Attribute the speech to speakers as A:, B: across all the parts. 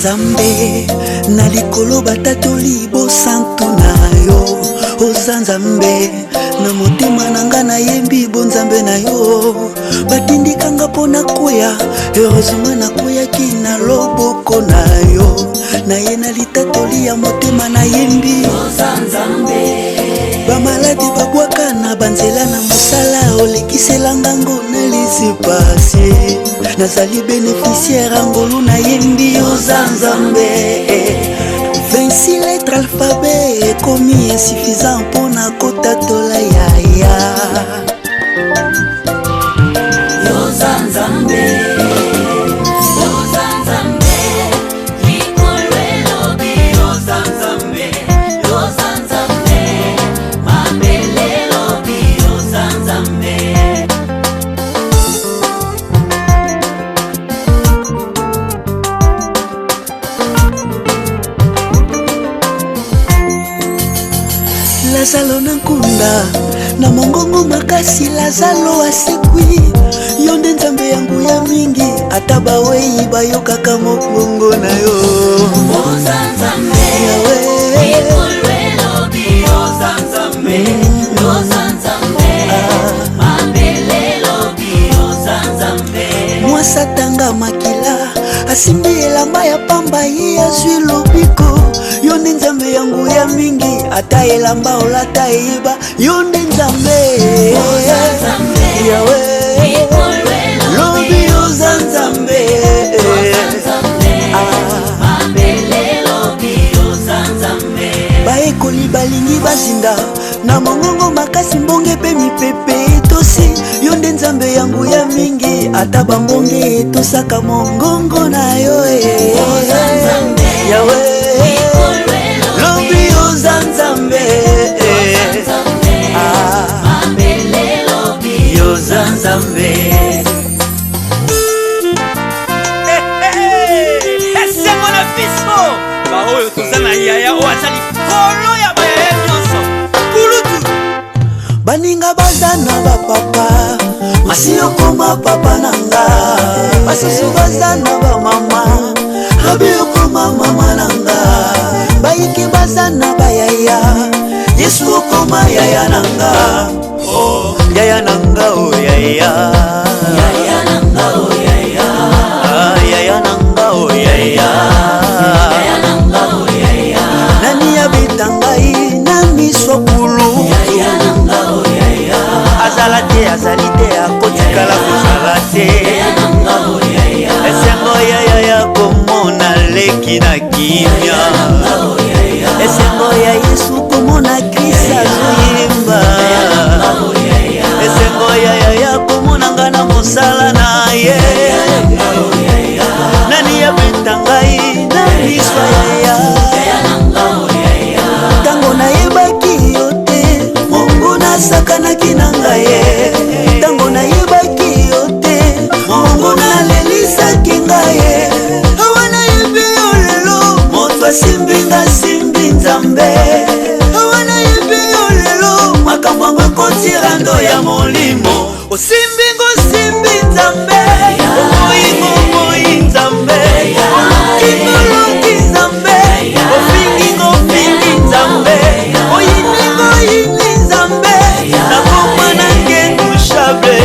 A: Nzambe na likolo batatoli bosantu na yo. Oza Nzambe na motema nanga na yembi bo Nzambe na yo. Batindikanga pona koya, heureusement na koya ki na loboko na yo. Na ye na litatoli ya motema na yembi Oza Nzambe. Bamaladi babwaka na banzela na mosala olekisela ngango na lisi pasi. Nazali bénéficiaire angolu na yembi Oza Nzambe. 26 lettres alphabet komi insuffisant pona kotatola yaya Oza Nzambe. Lazalo na nkunda na mongongo makasi, Lazalo asekwi yonde Nzambe yangu ya mingi, ata bawei bayokaka mokongo na yo. Oza Nzambe ikolwe lobi Oza Nzambe. Oza Nzambe mabele lobi Oza Nzambe. Mwasa tanga makila asimbi elamba ya pamba ye azwi lobiko yonde Nzambe yangu ya mingi, ata elamba olata eyeba yonde Nzambe. Oza Nzambe yawe lobi Oza Nzambe. Mabele lobi Oza Nzambe. Baekoli balingi bazinda na mongongo makasi, mbonge pe mipepe etosi yonde Nzambe yangu ya mingi, ata bambonge etosaka mongongo na yo. Oza Nzambe yawe lobi Oza Nzambe. Mabele lobi Oza Nzambe.
B: Ese mwana fisco baoyo tozana yaya oazali kolo ya bayaya nyonso kulutu.
A: Baninga bazana bapapa masiyo koma papa nanga, basusu bazana bamama abiyo koma mama nanga, bayiki bazana bayaya Yesu koma yaya nanga. Oh yaya nanga, oh yaya yaya nanga, oh yaya yaya nanga, oh yaya yaya nanga, oh yaya. Nani abitangai na misokulu yaya nanga, oh yaya. Azalate azalite akotikala kozala te yaya nanga, oh yaya. Esengo yaya ya komona leki na kimia yaya, oh yaya. Esengo ya Yesu komona Krista zoyimba yaya, oh yaya. Esengo yaya ya komona ngana mosala na ye yaya, oh yaya. Nani abitangai na miswa yaya yaya nanga, oh yaya. Tango na yebaki yote Mungu nasakanaki nanga ye. Tango na yebaki yote Mungu nalelisaki ngaye. Awana yebi olelo moto asimbinga simbi Nzambe. Awana yebi olelo makambo ngokotira ndo ya molimo. Osimbingo simbi Nzambe. Omoyi Nzambe. Olokingoloki Nzambe. Ofingi Nzambe. Oyini Nzambe. Nakoma na ngendu shable.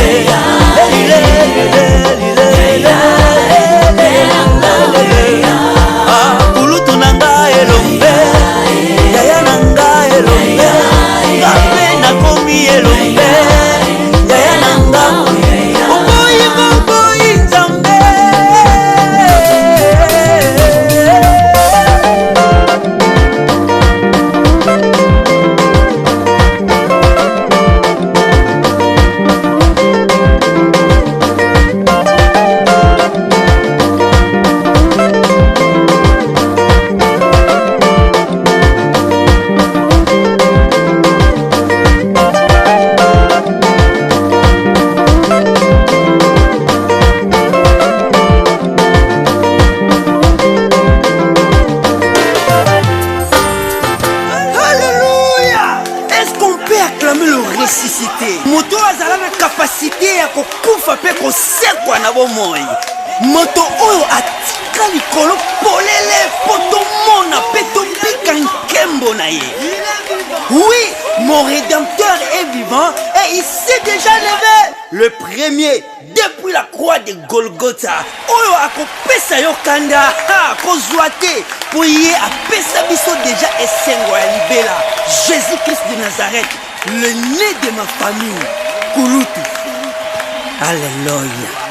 A: Kulutu nanga elombe yaya nanga elombe. Ngape nakomi elombe yaya nanga. Omoyi Nzambe.
B: moto azala na kapasité ya kokufa pe kosekwa na bomoi. Moto oyo
A: tika likolo polele po tomona pe tobika nkembo na ye. Oui, mon rédempteur est vivant et il s'est déjà levé. Le premier depuis la croix de Golgotha. Oyo akopesa yo kanda kozwa te po ye apesa biso déjà esengo ya libela. Jésus-Christ de Nazareth, le né de ma famille. Kulutu. Alléluia.